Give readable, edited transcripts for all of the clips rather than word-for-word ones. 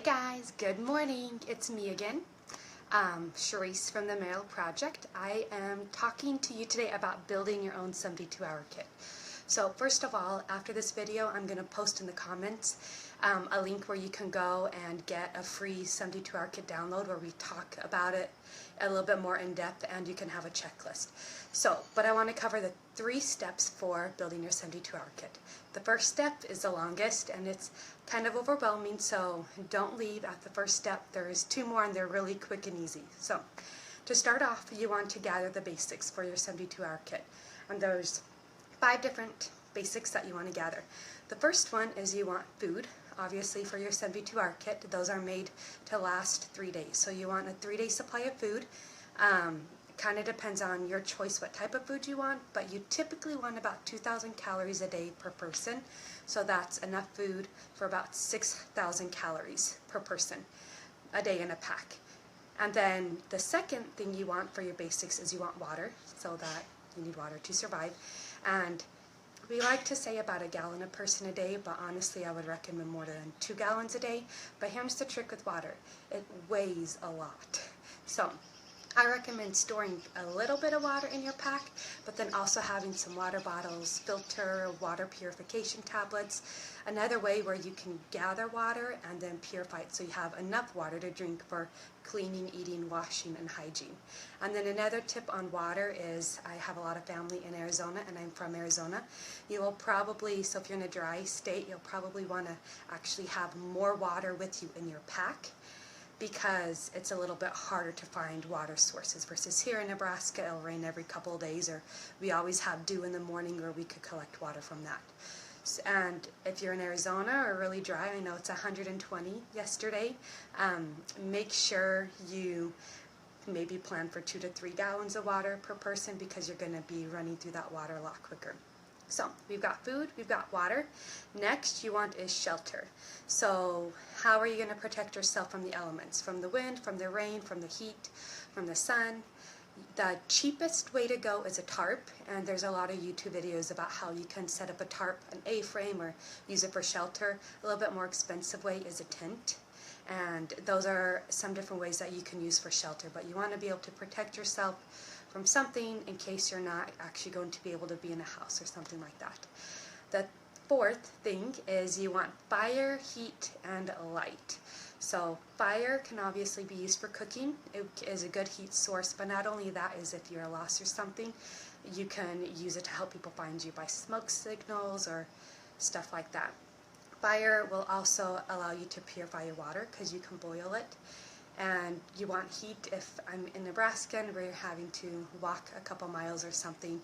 guys, good morning. It's me again, Charisse from the Merrill Project. I am talking to you today about building your own 72-hour kit. So first of all, after this video, I'm going to post in the comments a link where you can go and get a free 72-hour kit download where we talk about it a little bit more in depth and you can have a checklist. But I want to cover the 3 steps for building your 72-hour kit. The first step is the longest and it's kind of overwhelming, so don't leave at the first step. There's 2 more and they're really quick and easy. So to start off, you want to gather the basics for your 72-hour kit. And there's 5 different basics that you want to gather. The first one is you want food. Obviously for your 72-hour kit, those are made to last 3 days. So you want a 3-day supply of food. Kind of depends on your choice what type of food you want, but you typically want about 2,000 calories a day per person. So that's enough food for about 6,000 calories per person a day in a pack. And then the second thing you want for your basics is you want water, so that you need water to survive. And we like to say about 1 gallon a person a day, but honestly I would recommend more than 2 gallons a day. But here's the trick with water. It weighs a lot. So I recommend storing a little bit of water in your pack, but then also having some water bottles, filter, water purification tablets. Another way where you can gather water and then purify it so you have enough water to drink for cleaning, eating, washing, and hygiene. And then another tip on water is I have a lot of family in Arizona and I'm from Arizona. You will probably, so if you're in a dry state, you'll probably want to actually have more water with you in your pack, because it's a little bit harder to find water sources versus here in Nebraska. It'll rain every couple of days, or we always have dew in the morning where we could collect water from that. And if you're in Arizona or really dry, I know it's 120 yesterday, make sure you maybe plan for 2 to 3 gallons of water per person, because you're going to be running through that water a lot quicker. So we've got food, we've got water. Next you want is shelter. So how are you going to protect yourself from the elements? From the wind, from the rain, from the heat, from the sun? The cheapest way to go is a tarp, and there's a lot of YouTube videos about how you can set up a tarp, an A-frame, or use it for shelter. A little bit more expensive way is a tent. And those are some different ways that you can use for shelter, but you want to be able to protect yourself from something in case you're not actually going to be able to be in a house or something like that. The fourth thing is you want fire, heat, and light. So fire can obviously be used for cooking. It is a good heat source, but not only that is if you're lost or something, you can use it to help people find you by smoke signals or stuff like that. Fire will also allow you to purify your water because you can boil it. And you want heat. If I'm in Nebraska and we're having to walk a couple miles or something,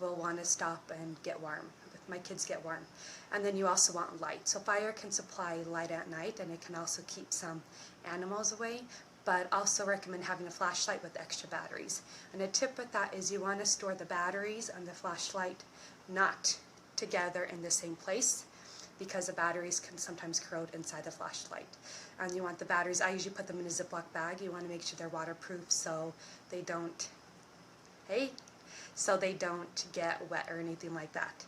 we'll want to stop and get warm. My kids get warm. And then you also want light. So fire can supply light at night, and it can also keep some animals away, but also recommend having a flashlight with extra batteries. And a tip with that is you want to store the batteries and the flashlight not together in the same place, because the batteries can sometimes corrode inside the flashlight. And you want the batteries, I usually put them in a Ziploc bag. You want to make sure they're waterproof so they don't, get wet or anything like that.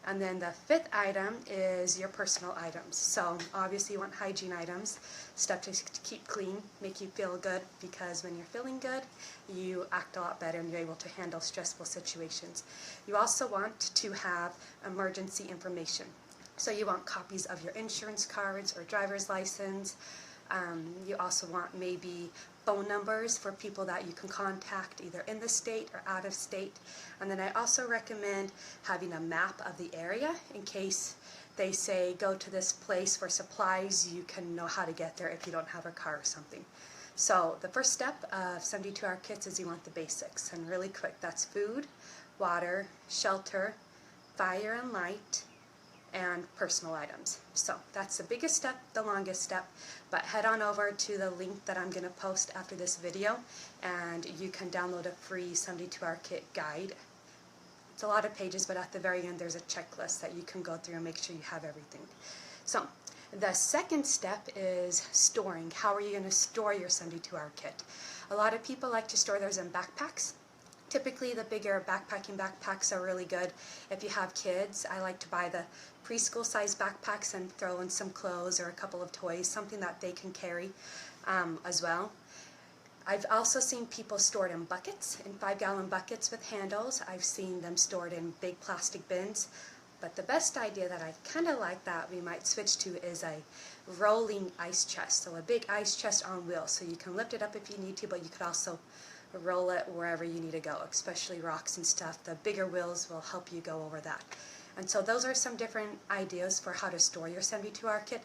And then the 5th item is your personal items. So obviously you want hygiene items, stuff to keep clean, make you feel good, because when you're feeling good, you act a lot better and you're able to handle stressful situations. You also want to have emergency information. So you want copies of your insurance cards or driver's license. You also want maybe phone numbers for people that you can contact either in the state or out of state. And then I also recommend having a map of the area in case they say go to this place for supplies. You can know how to get there if you don't have a car or something. So the first step of 72-hour kits is you want the basics, and really quick. That's food, water, shelter, fire and light, and personal items. So that's the biggest step, the longest step, but head on over to the link that I'm going to post after this video and you can download a free 72-hour kit guide. It's a lot of pages, but at the very end there's a checklist that you can go through and make sure you have everything. So the second step is storing. How are you going to store your 72-hour kit? A lot of people like to store theirs in backpacks. Typically the bigger backpacking backpacks are really good. If you have kids, I like to buy the preschool size backpacks and throw in some clothes or a couple of toys, something that they can carry as well. I've also seen people stored in buckets, in 5-gallon buckets with handles. I've seen them stored in big plastic bins. But the best idea that I kind of like that we might switch to is a rolling ice chest. So a big ice chest on wheels. So you can lift it up if you need to, but you could also roll it wherever you need to go, especially rocks and stuff. The bigger wheels will help you go over that. And so those are some different ideas for how to store your 72-hour kit.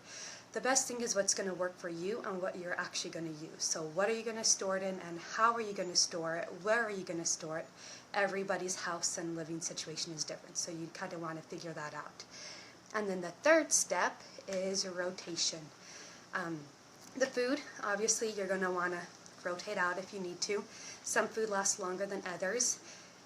The best thing is what's going to work for you and what you're actually going to use. So what are you going to store it in, and how are you going to store it? Where are you going to store it? Everybody's house and living situation is different, so you kind of want to figure that out. And then the third step is rotation. The food, obviously you're going to want to rotate out if you need to. Some food lasts longer than others.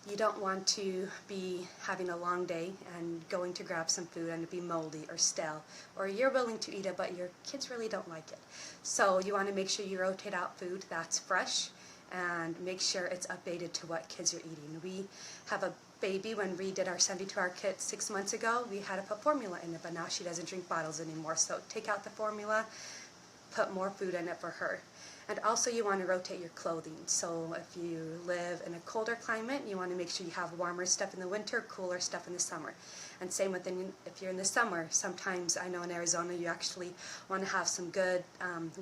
You don't want to be having a long day and going to grab some food and it be moldy or stale, or you're willing to eat it but your kids really don't like it. So you want to make sure you rotate out food that's fresh and make sure it's updated to what kids are eating. We have a baby. When we did our 72-hour kit 6 months ago, we had to put formula in it, but now she doesn't drink bottles anymore. So take out the formula, put more food in it for her. And also you want to rotate your clothing. So if you live in a colder climate, you want to make sure you have warmer stuff in the winter, cooler stuff in the summer. And same with if you're in the summer, sometimes I know in Arizona you actually want to have some good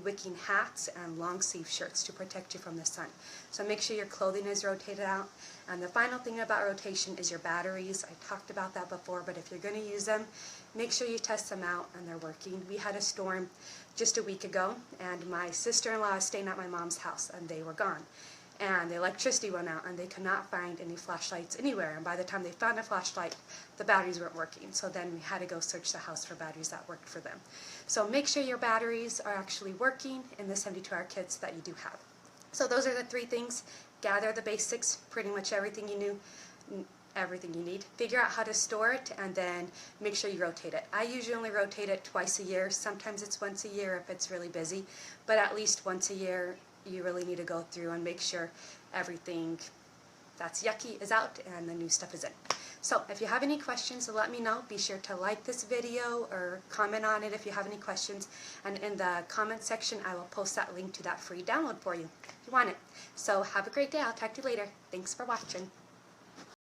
wicking hats and long sleeve shirts to protect you from the sun. So make sure your clothing is rotated out. And the final thing about rotation is your batteries. I talked about that before, but if you're going to use them, make sure you test them out and they're working. We had a storm just a week ago, and my sister-in-law is staying at my mom's house, and they were gone. And the electricity went out, and they could not find any flashlights anywhere. And by the time they found a flashlight, the batteries weren't working. So then we had to go search the house for batteries that worked for them. So make sure your batteries are actually working in the 72-hour kits that you do have. So those are the 3 things. Gather the basics, pretty much everything you need. Figure out how to store it, and then make sure you rotate it. I usually only rotate it twice a year. Sometimes it's once a year if it's really busy, but at least once a year you really need to go through and make sure everything that's yucky is out and the new stuff is in. So if you have any questions, let me know. Be sure to like this video or comment on it if you have any questions, and in the comment section I will post that link to that free download for you if you want it. So have a great day. I'll talk to you later. Thanks for watching.